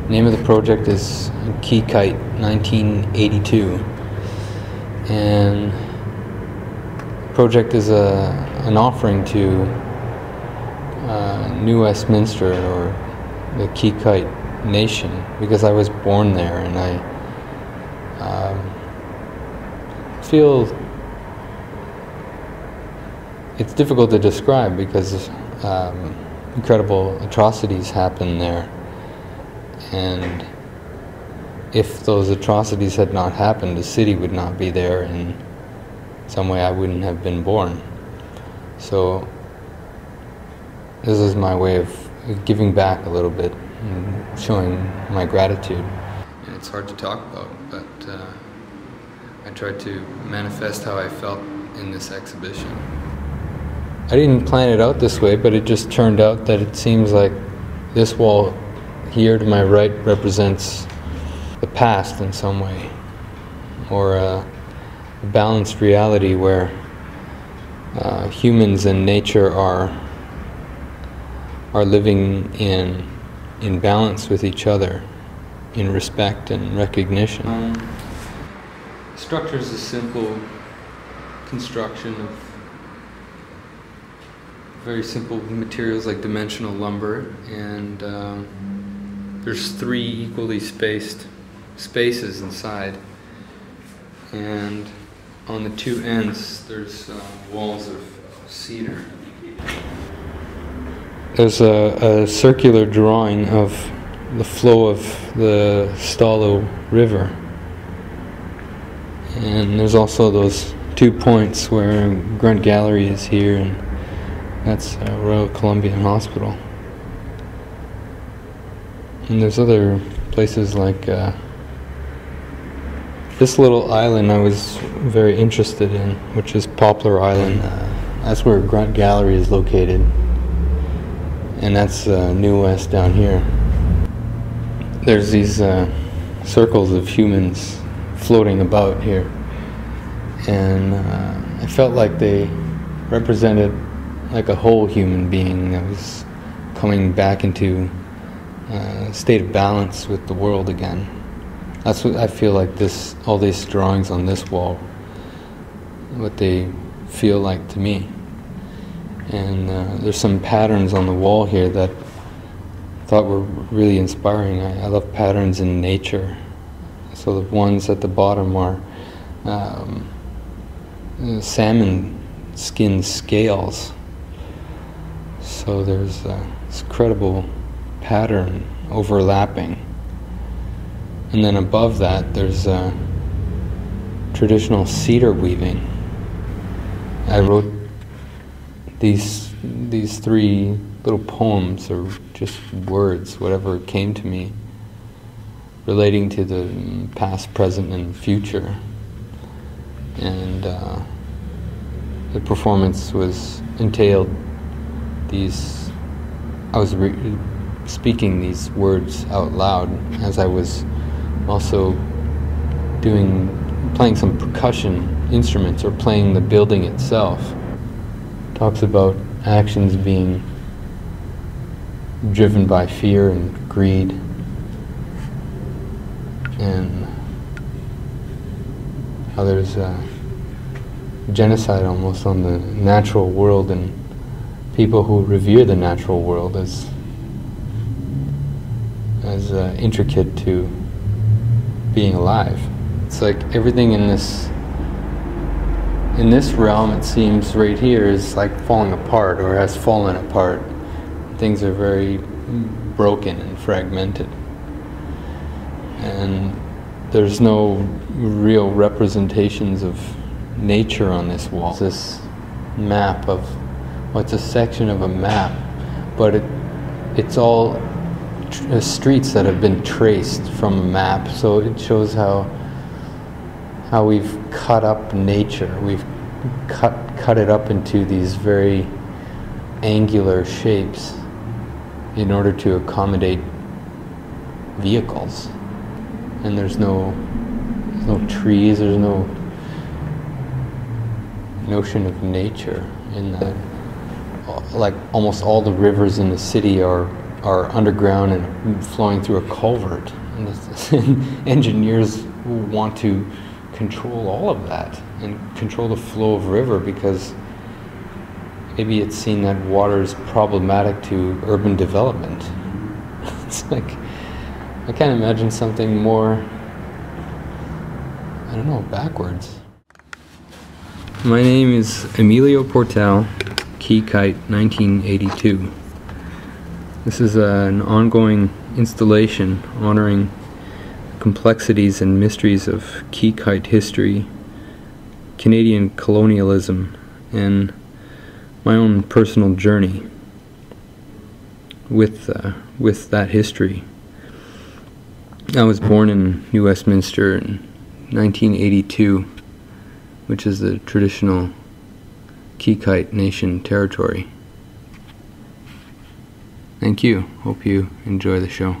Name of the project is Qiqayt 1982, and the project is an offering to New Westminster, or the Qiqayt nation, because I was born there, and I feel it's difficult to describe because incredible atrocities happen there. And if those atrocities had not happened, the city would not be there. In some way, I wouldn't have been born. So this is my way of giving back a little bit and showing my gratitude. And it's hard to talk about, but I tried to manifest how I felt in this exhibition. I didn't plan it out this way, but it just turned out that it seems like this wall here to my right represents the past in some way, or a balanced reality where humans and nature are living in balance with each other, in respect and recognition. The structure is a simple construction of very simple materials like dimensional lumber, and there's 3 equally spaced spaces inside, and on the 2 ends there's walls of cedar. There's a circular drawing of the flow of the Stalo River, and there's also those 2 points where Grunt Gallery is here, and that's Royal Columbian Hospital. And there's other places like this little island I was very interested in, which is Poplar Island. That's where Grunt Gallery is located, and that's New West down here. There's these circles of humans floating about here, and I felt like they represented like a whole human being that was coming back into a state of balance with the world again. That's what I feel like all these drawings on this wall, what they feel like to me. And there's some patterns on the wall here that I thought were really inspiring. I love patterns in nature. So the ones at the bottom are salmon skin scales. So there's this incredible pattern overlapping. And then above that there's traditional cedar weaving. I wrote these 3 little poems, or just words, whatever came to me, relating to the past, present, and future. And the performance entailed these. I was speaking these words out loud as I was also playing some percussion instruments, or playing the building itself. Talks about actions being driven by fear and greed, and how there's genocide almost on the natural world, and people who revere the natural world as intricate to being alive. It's like everything in this realm, it seems, right here is like falling apart, or has fallen apart. Things are very broken and fragmented, and there's no real representations of nature on this wall. It's this map of, well, it's a section of a map, but it's all streets that have been traced from a map. So it shows how we've cut up nature. We've cut it up into these very angular shapes in order to accommodate vehicles. And there's no trees, there's no notion of nature in that. Like almost all the rivers in the city are are underground and flowing through a culvert. And engineers want to control all of that and control the flow of river because maybe it's seen that water is problematic to urban development. It's like, I can't imagine something more, I don't know, backwards. My name is Emilio Portal, Qiqayt, 1982. This is an ongoing installation honoring complexities and mysteries of Qiqayt history, Canadian colonialism, and my own personal journey with that history. I was born in New Westminster in 1982, which is the traditional Qiqayt Nation territory. Thank you. Hope you enjoy the show.